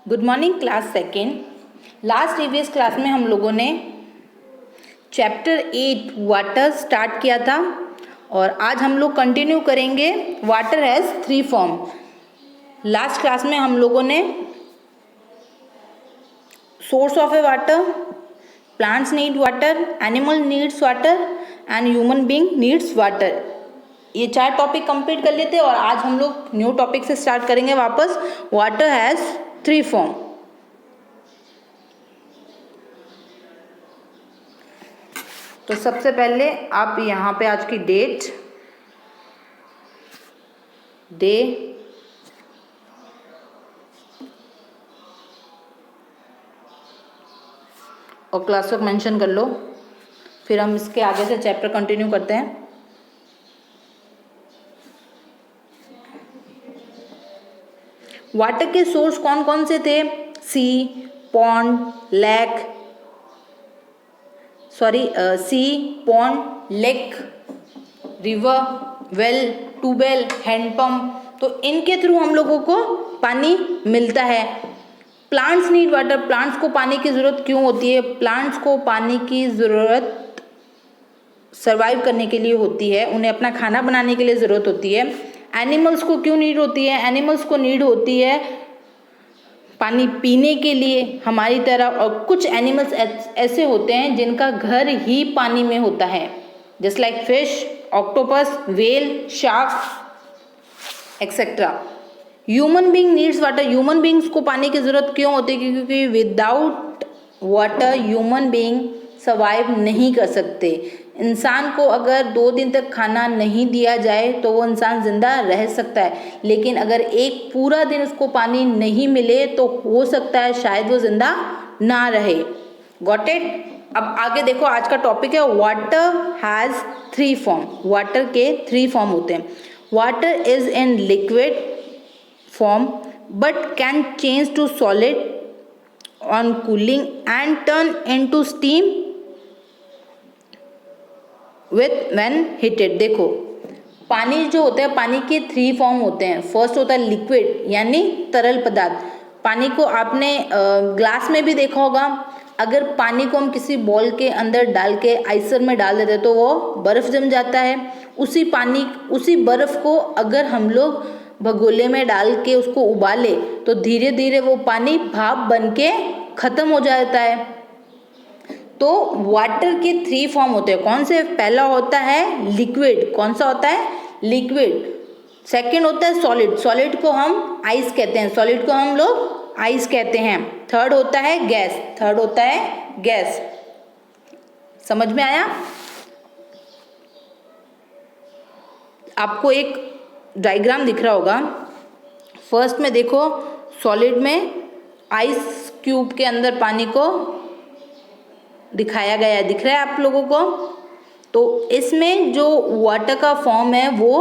Good morning class second. Last previous class में हम लोगों ने चैप्टर 8 वाटर स्टार्ट किया था और आज हम लोग कंटिन्यू करेंगे। Water has 3 form. Last class में हम लोगों ने source of A water, plants need water, animal needs water and human being needs water, ये 4 टॉपिक कंप्लीट कर लेते हैं और आज हम लोग न्यू टॉपिक से स्टार्ट करेंगे वापस। Water has 3 form. तो सबसे पहले आप यहाँ पे आज की डेट, डे और क्लास वर्क मेंशन कर लो, फिर हम इसके आगे से चैप्टर कंटिन्यू करते हैं। वाटर के सोर्स कौन कौन से थे? Sea, pond, lake, lake, river, well, tube well, hand pump. तो इनके थ्रू हम लोगों को पानी मिलता है। प्लांट्स नीड वाटर, प्लांट्स को पानी की ज़रूरत क्यों होती है? प्लांट्स को पानी की ज़रूरत सर्वाइव करने के लिए होती है, उन्हें अपना खाना बनाने के लिए ज़रूरत होती है। एनिमल्स को क्यों नीड होती है? एनिमल्स को नीड होती है पानी पीने के लिए हमारी तरह। और कुछ एनिमल्स ऐसे होते हैं जिनका घर ही पानी में होता है, just like fish, octopus, whale, shark etcetera. Human being needs water, human beings को पानी की ज़रूरत क्यों होती है? क्योंकि without water human being survive नहीं कर सकते। इंसान को अगर 2 दिन तक खाना नहीं दिया जाए तो वो इंसान ज़िंदा रह सकता है, लेकिन अगर एक पूरा दिन उसको पानी नहीं मिले तो हो सकता है शायद वो ज़िंदा ना रहे। Got it? अब आगे देखो, आज का टॉपिक है वाटर हैज़ 3 फॉर्म। वाटर के 3 फॉर्म होते हैं। Water is in liquid form but can change to solid on cooling and turn into steam with when heated. देखो, पानी जो होता है, पानी के 3 फॉर्म होते हैं। फर्स्ट होता है लिक्विड यानी तरल पदार्थ। पानी को आपने ग्लास में भी देखा होगा। अगर पानी को हम किसी बॉल के अंदर डाल के आइसर में डाल देते हैं तो वो बर्फ़ जम जाता है। उसी बर्फ़ को अगर हम लोग भगोले में डाल के उसको उबाले तो धीरे धीरे वो पानी भाप बन के ख़त्म हो जाता है। तो वाटर के 3 फॉर्म होते हैं। कौन से? पहला होता है लिक्विड। कौन सा होता है? लिक्विड। सेकंड होता है सॉलिड। सॉलिड को हम आइस कहते हैं, सॉलिड को हम लोग आइस कहते हैं। थर्ड होता है गैस। थर्ड होता है गैस। समझ में आया? आपको एक डायग्राम दिख रहा होगा। फर्स्ट में देखो, सॉलिड में आइस क्यूब के अंदर पानी को दिखाया गया है, दिख रहा है आप लोगों को? तो इसमें जो वाटर का फॉर्म है वो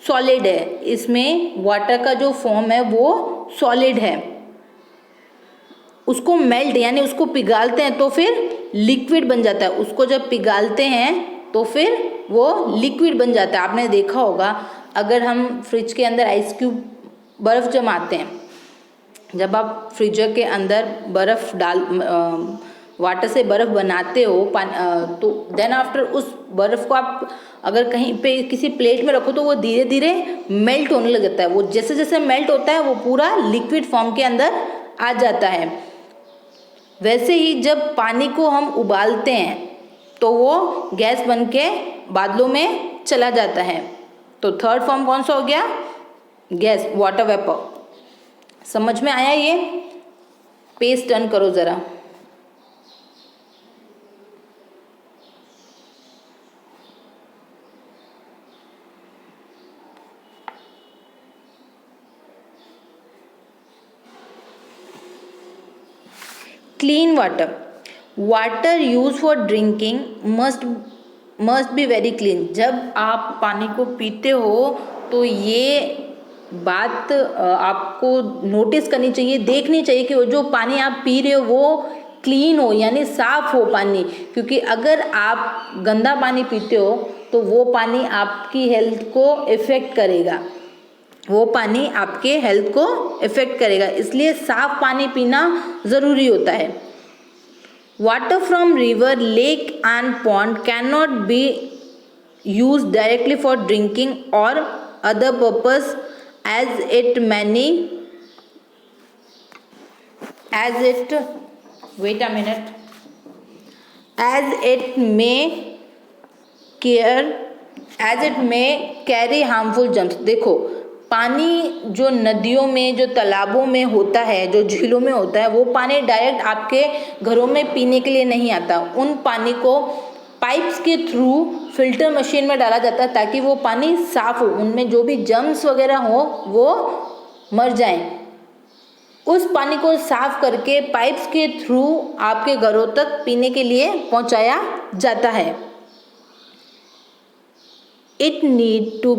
सॉलिड है। इसमें वाटर का जो फॉर्म है वो सॉलिड है। उसको मेल्ट यानी उसको पिघालते हैं तो फिर लिक्विड बन जाता है। उसको जब पिघालते हैं तो फिर वो लिक्विड बन जाता है। आपने देखा होगा, अगर हम फ्रिज के अंदर आइस क्यूब बर्फ़ जमाते हैं, जब आप फ्रीजर के अंदर बर्फ़ वाटर से बर्फ़ बनाते हो तो देन आफ्टर उस बर्फ़ को आप अगर कहीं पे किसी प्लेट में रखो तो वो धीरे धीरे मेल्ट होने लग जाता है। वो जैसे जैसे मेल्ट होता है वो पूरा लिक्विड फॉर्म के अंदर आ जाता है। वैसे ही जब पानी को हम उबालते हैं तो वो गैस बन के बादलों में चला जाता है। तो थर्ड फॉर्म कौन सा हो गया? Gas, water vapour. समझ में आया? ये पेज टर्न करो ज़रा। Clean water, water use for drinking must be very clean. जब आप पानी को पीते हो तो ये बात आपको नोटिस करनी चाहिए, देखनी चाहिए कि वो जो पानी आप पी रहे हो वो क्लीन हो यानी साफ़ हो पानी। क्योंकि अगर आप गंदा पानी पीते हो तो वो पानी आपकी हेल्थ को इफ़ेक्ट करेगा। वो पानी आपके हेल्थ को इफ़ेक्ट करेगा, इसलिए साफ पानी पीना ज़रूरी होता है। Water from river, lake and pond can not be use directly for drinking और other purpose as it may carry harmful germs। देखो, पानी जो नदियों में, जो तालाबों में होता है, जो झीलों में होता है, वो पानी डायरेक्ट आपके घरों में पीने के लिए नहीं आता। उन पानी को पाइप्स के थ्रू फिल्टर मशीन में डाला जाता है ताकि वो पानी साफ हो, उनमें जो भी जर्म्स वगैरह हो वो मर जाएं। उस पानी को साफ करके पाइप्स के थ्रू आपके घरों तक पीने के लिए पहुंचाया जाता है। It needs to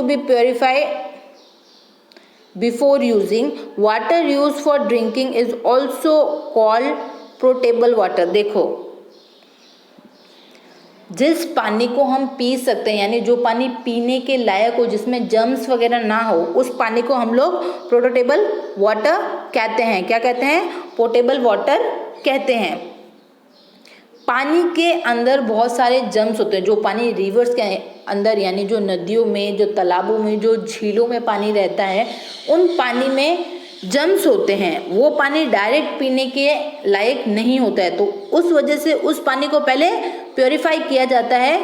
be purified before using. Water used for drinking is also called potable water। देखो, जिस पानी को हम पी सकते हैं, यानी जो पानी पीने के लायक हो, जिसमें जर्म्स वगैरह ना हो, उस पानी को हम लोग पोटेबल वाटर कहते हैं। क्या कहते हैं? पोटेबल वाटर कहते हैं। पानी के अंदर बहुत सारे जर्म्स होते हैं। जो पानी रिवर्स के अंदर, यानी जो नदियों में, जो तालाबों में, जो झीलों में पानी रहता है, उन पानी में जर्म्स होते हैं। वो पानी डायरेक्ट पीने के लायक नहीं होता है, तो उस वजह से उस पानी को पहले प्योरीफाई किया जाता है,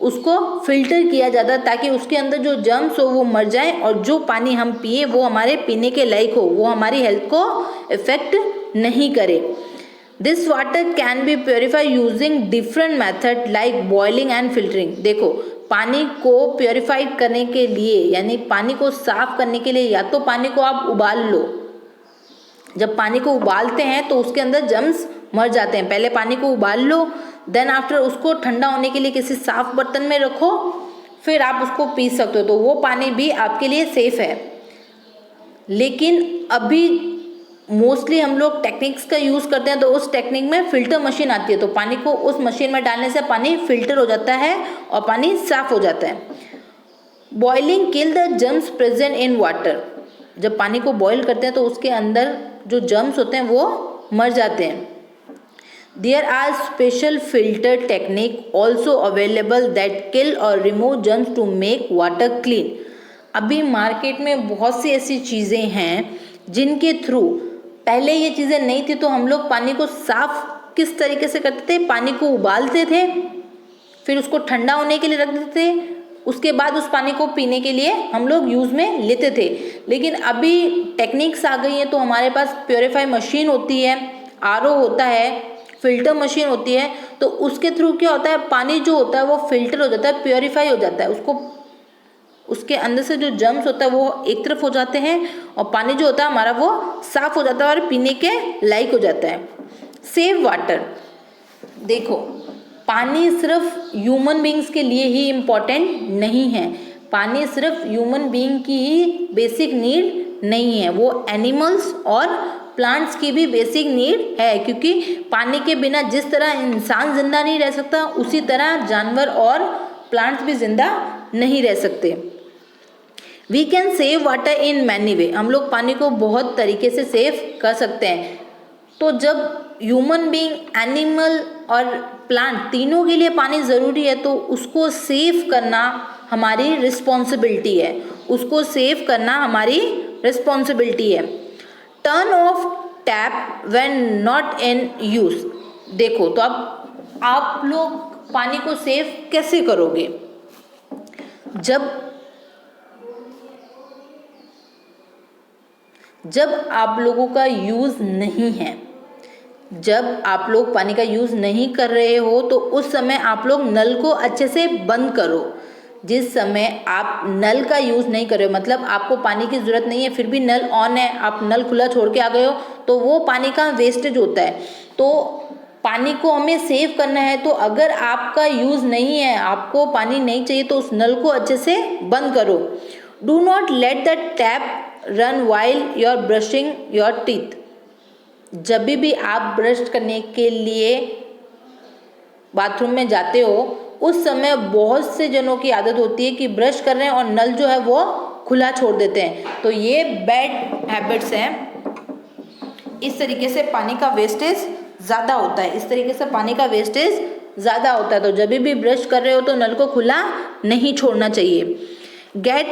उसको फिल्टर किया जाता है ताकि उसके अंदर जो जर्म्स हो वो मर जाए और जो पानी हम पिए वो हमारे पीने के लायक हो, वो हमारी हेल्थ को इफेक्ट नहीं करे। This water can be purify using different method like boiling and filtering. देखो, पानी को प्योरीफाइड करने के लिए, यानी पानी को साफ करने के लिए, या तो पानी को आप उबाल लो। जब पानी को उबालते हैं तो उसके अंदर जर्म्स मर जाते हैं। पहले पानी को उबाल लो, देन आफ्टर उसको ठंडा होने के लिए किसी साफ बर्तन में रखो, फिर आप उसको पी सकते हो, तो वो पानी भी आपके लिए सेफ है। लेकिन अभी मोस्टली हम लोग टेक्निक्स का यूज़ करते हैं, तो उस टेक्निक में फ़िल्टर मशीन आती है, तो पानी को उस मशीन में डालने से पानी फ़िल्टर हो जाता है और पानी साफ़ हो जाता है। Boiling kill the germs present in water. जब पानी को बॉईल करते हैं तो उसके अंदर जो जर्म्स होते हैं वो मर जाते हैं। There are special filter technique also available that kill और remove germs to make water clean. अभी मार्केट में बहुत सी ऐसी चीज़ें हैं जिनके थ्रू, पहले ये चीज़ें नहीं थी तो हम लोग पानी को साफ किस तरीके से करते थे? पानी को उबालते थे, फिर उसको ठंडा होने के लिए रख देते थे, उसके बाद उस पानी को पीने के लिए हम लोग यूज़ में लेते थे। लेकिन अभी टेक्निक्स आ गई हैं, तो हमारे पास प्योरीफाई मशीन होती है, आरओ होता है, फिल्टर मशीन होती है, तो उसके थ्रू क्या होता है, पानी जो होता है वो फिल्टर हो जाता है, प्योरीफाई हो जाता है, उसको उसके अंदर से जो जर्म्स होता है वो एक तरफ हो जाते हैं और पानी जो होता है हमारा वो साफ़ हो जाता है और पीने के लायक हो जाता है। Save water. देखो, पानी सिर्फ ह्यूमन बींग्स के लिए ही इम्पॉर्टेंट नहीं है, पानी सिर्फ ह्यूमन बींग की ही बेसिक नीड नहीं है, वो एनिमल्स और प्लांट्स की भी बेसिक नीड है, क्योंकि पानी के बिना जिस तरह इंसान जिंदा नहीं रह सकता, उसी तरह जानवर और प्लांट्स भी जिंदा नहीं रह सकते। We can save water in many way. हम लोग पानी को बहुत तरीके से सेव कर सकते हैं। तो जब ह्यूमन बीइंग, एनिमल और प्लांट तीनों के लिए पानी ज़रूरी है, तो उसको सेव करना हमारी रिस्पॉन्सिबिलिटी है, उसको सेव करना हमारी रिस्पॉन्सिबिलिटी है। Turn off tap when not in use. देखो, तो अब आप लोग पानी को सेव कैसे करोगे? जब आप लोगों का यूज़ नहीं है, जब आप लोग पानी का यूज़ नहीं कर रहे हो, तो उस समय आप लोग नल को अच्छे से बंद करो। जिस समय आप नल का यूज़ नहीं कर रहे हो, मतलब आपको पानी की ज़रूरत नहीं है, फिर भी नल ऑन है, आप नल खुला छोड़ के आ गए हो, तो वो पानी का वेस्टेज होता है। तो पानी को हमें सेव करना है, तो अगर आपका यूज़ नहीं है, आपको पानी नहीं चाहिए, तो उस नल को अच्छे से बंद करो। Do not let the tap run while you are brushing your teeth. जब भी आप ब्रश करने के लिए बाथरूम में जाते हो, उस समय बहुत से जनों की आदत होती है कि ब्रश कर रहे हैं और नल जो है वो खुला छोड़ देते हैं, तो ये बैड हैबिट्स हैं। इस तरीके से पानी का वेस्टेज ज़्यादा होता है, इस तरीके से पानी का वेस्टेज ज़्यादा होता है। तो जब भी ब्रश कर रहे हो तो नल को खुला नहीं छोड़ना चाहिए। गेट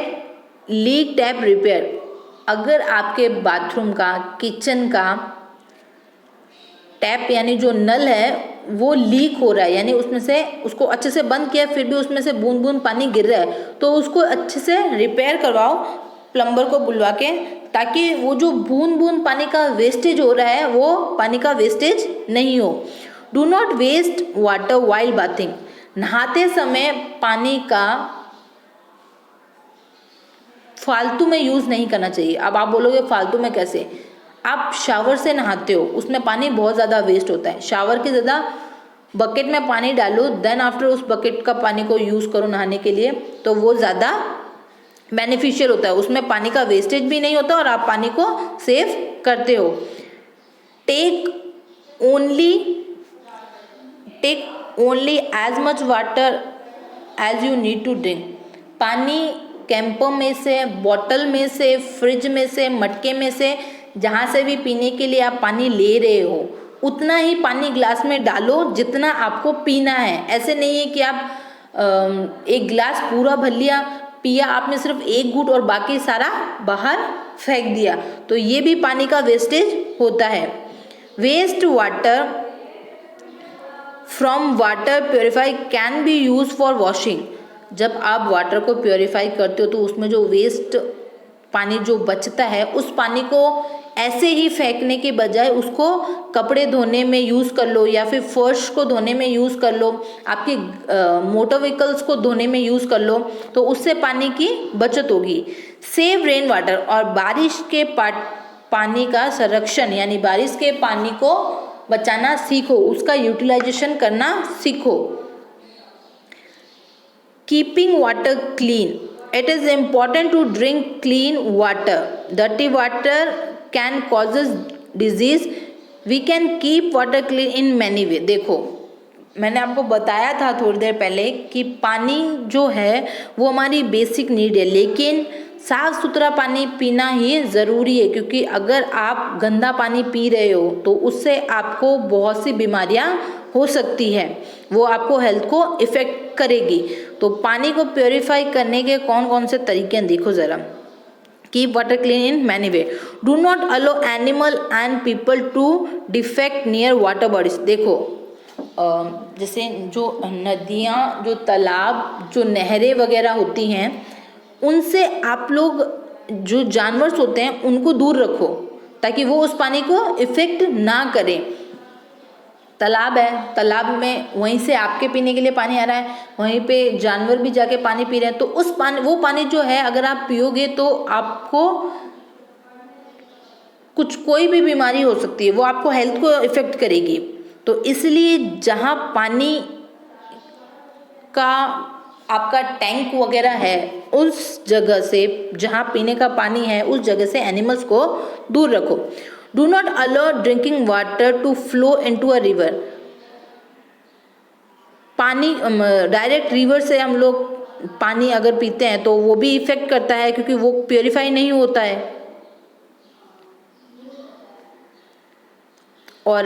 लीक टैप रिपेयर, अगर आपके बाथरूम का, किचन का टैप यानी जो नल है वो लीक हो रहा है, यानी उसमें से उसको अच्छे से बंद किया फिर भी उसमें से बूंद बूंद पानी गिर रहा है, तो उसको अच्छे से रिपेयर करवाओ प्लम्बर को बुलवा के, ताकि वो जो बूंद बूंद पानी का वेस्टेज हो रहा है वो पानी का वेस्टेज नहीं हो। Do not waste water while bathing, नहाते समय पानी का फालतू में यूज़ नहीं करना चाहिए। अब आप बोलोगे फालतू में कैसे, आप शावर से नहाते हो उसमें पानी बहुत ज़्यादा वेस्ट होता है, शावर के ज़्यादा बकेट में पानी डालो देन आफ्टर उस बकेट का पानी को यूज़ करो नहाने के लिए, तो वो ज़्यादा बेनिफिशियल होता है, उसमें पानी का वेस्टेज भी नहीं होता और आप पानी को सेव करते हो। Take only as much water as you need to drink, पानी कैंपों में से, बॉटल में से, फ्रिज में से, मटके में से, जहाँ से भी पीने के लिए आप पानी ले रहे हो उतना ही पानी ग्लास में डालो जितना आपको पीना है। ऐसे नहीं है कि आप एक गिलास पूरा भर लिया, पिया आपने सिर्फ एक घूंट और बाकी सारा बाहर फेंक दिया, तो ये भी पानी का वेस्टेज होता है। Waste water from water purify can be use for washing, जब आप वाटर को प्योरीफाई करते हो तो उसमें जो वेस्ट पानी जो बचता है उस पानी को ऐसे ही फेंकने के बजाय उसको कपड़े धोने में यूज़ कर लो, या फिर फर्श को धोने में यूज़ कर लो, आपकी मोटर व्हीकल्स को धोने में यूज़ कर लो, तो उससे पानी की बचत होगी। सेव रेन वाटर, और बारिश के पानी का संरक्षण यानी बारिश के पानी को बचाना सीखो, उसका यूटिलाइजेशन करना सीखो। Keeping water clean, it is important to drink clean water, dirty water can causes disease, we can keep water clean in many way। देखो मैंने आपको बताया था थोड़ी देर पहले कि पानी जो है वो हमारी बेसिक नीड है, लेकिन साफ़ सुथरा पानी पीना ही ज़रूरी है, क्योंकि अगर आप गंदा पानी पी रहे हो तो उससे आपको बहुत सी बीमारियां हो सकती है, वो आपको हेल्थ को इफ़ेक्ट करेगी। तो पानी को प्योरीफाई करने के कौन कौन से तरीके हैं देखो ज़रा। Keep water clean in many way, do not allow animal and people to defect near water bodies. देखो जैसे जो नदियाँ, जो तालाब, जो नहरें वगैरह होती हैं, उनसे आप लोग जो जानवर होते हैं उनको दूर रखो ताकि वो उस पानी को इफ़ेक्ट ना करें। तालाब है, तालाब में वहीं से आपके पीने के लिए पानी आ रहा है, वहीं पे जानवर भी जाके पानी पी रहे हैं, तो उस पानी, वो पानी जो है अगर आप पियोगे तो आपको कोई भी बीमारी हो सकती है, वो आपको हेल्थ को इफ़ेक्ट करेगी। तो इसलिए जहाँ पानी का आपका टैंक वगैरह है उस जगह से, जहाँ पीने का पानी है उस जगह से एनिमल्स को दूर रखो। Do not allow drinking water to flow into a river, पानी डायरेक्ट रिवर से हम लोग पानी अगर पीते हैं तो वो भी इफेक्ट करता है, क्योंकि वो प्योरीफाई नहीं होता है। और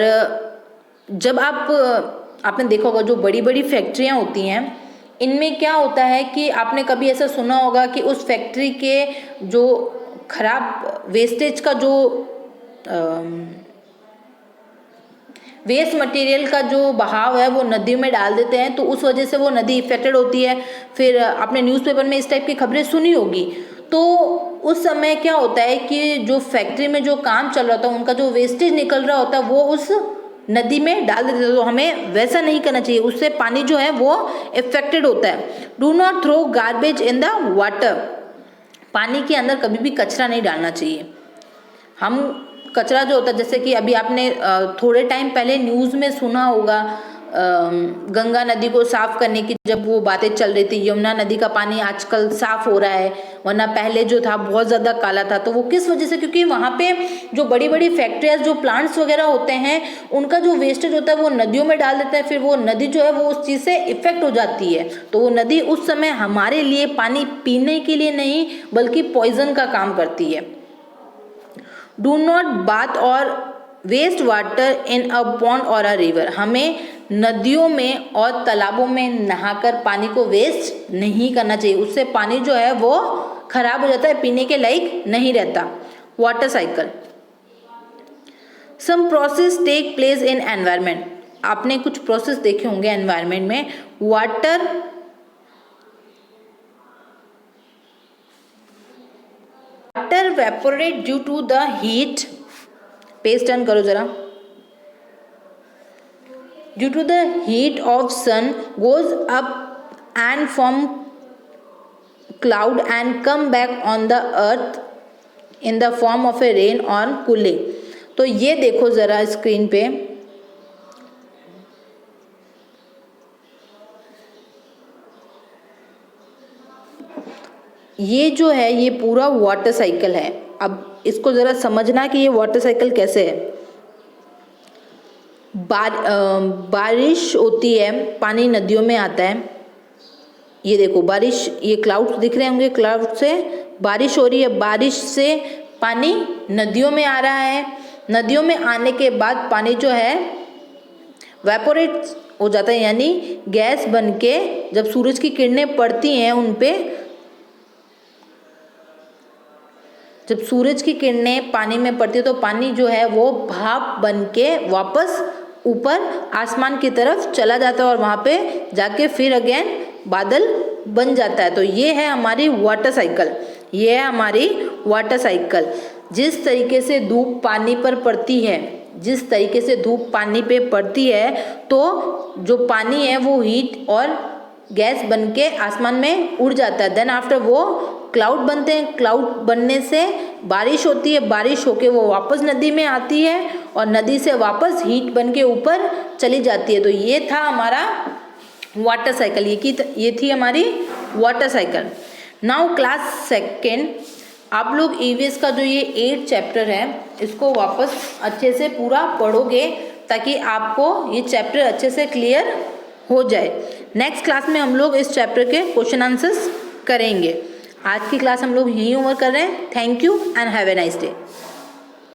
जब आपने देखा होगा जो बड़ी बड़ी फैक्ट्रियाँ होती हैं, इनमें क्या होता है कि आपने कभी ऐसा सुना होगा कि उस फैक्ट्री के जो खराब वेस्टेज का जो वेस्ट मटेरियल का जो बहाव है वो नदी में डाल देते हैं, तो उस वजह से वो नदी इफेक्टेड होती है। फिर आपने न्यूज़पेपर में इस टाइप की खबरें सुनी होगी। तो उस समय क्या होता है कि जो फैक्ट्री में जो काम चल रहा होता है, उनका जो वेस्टेज निकल रहा होता है वो उस नदी में डाल देते हैं। तो हमें वैसा नहीं करना चाहिए, उससे पानी जो है वो इफेक्टेड होता है। Do not throw garbage in the water, पानी के अंदर कभी भी कचरा नहीं डालना चाहिए। हम कचरा जो होता है, जैसे कि अभी आपने थोड़े टाइम पहले न्यूज़ में सुना होगा गंगा नदी को साफ करने की जब वो बातें चल रही थी, यमुना नदी का पानी आजकल साफ हो रहा है, वरना पहले जो था बहुत ज़्यादा काला था। तो वो किस वजह से, क्योंकि वहाँ पे जो बड़ी बड़ी फैक्ट्रियाज, जो प्लांट्स वगैरह होते हैं, उनका जो वेस्टेज होता है वो नदियों में डाल देते हैं, फिर वो नदी जो है वो उस चीज़ से इफेक्ट हो जाती है। तो वो नदी उस समय हमारे लिए पानी पीने के लिए नहीं बल्कि पॉइजन का काम करती है। Do not bath or waste water in a pond or a river. हमें नदियों में और तालाबों में नहाकर पानी को वेस्ट नहीं करना चाहिए, उससे पानी जो है वो खराब हो जाता है, पीने के लायक नहीं रहता। Water cycle, some process take place in environment. आपने कुछ प्रोसेस देखे होंगे एनवायरमेंट में। Water evaporate due to the heat, page turn करो जरा। Due to the heat of sun goes up and form cloud and come back on the earth in the form of a rain और cooling. तो ये देखो जरा screen पे, ये जो है ये पूरा वाटर साइकिल है। अब इसको ज़रा समझना कि ये वाटर साइकिल कैसे है। बारिश होती है, पानी नदियों में आता है। ये देखो बारिश, ये क्लाउड्स दिख रहे होंगे, क्लाउड से बारिश हो रही है, बारिश से पानी नदियों में आ रहा है। नदियों में आने के बाद पानी जो है वेपोरेट हो जाता है, यानी गैस बन के जब सूरज की किरणें पड़ती हैं उन पे, जब सूरज की किरणें पानी में पड़ती है तो पानी जो है वो भाप बन के वापस ऊपर आसमान की तरफ चला जाता है और वहाँ पे जाके फिर अगेन बादल बन जाता है। तो ये है हमारी वाटर साइकिल, ये है हमारी वाटर साइकिल। जिस तरीके से धूप पानी पर पड़ती है, जिस तरीके से धूप पानी पे पड़ती है तो जो पानी है वो हीट और गैस बन के आसमान में उड़ जाता है। देन आफ्टर वो क्लाउड बनते हैं, क्लाउड बनने से बारिश होती है, बारिश होके वो वापस नदी में आती है और नदी से वापस हीट बन के ऊपर चली जाती है। तो ये था हमारा वाटर साइकिल, ये थी हमारी water cycle. Now class second, आप लोग ईवीएस का जो ये 8 चैप्टर है इसको वापस अच्छे से पूरा पढ़ोगे ताकि आपको ये चैप्टर अच्छे से क्लियर हो जाए। नेक्स्ट क्लास में हम लोग इस चैप्टर के क्वेश्चन आंसर्स करेंगे। आज की क्लास हम लोग यहीं ओवर कर रहे हैं। Thank you and have a nice day.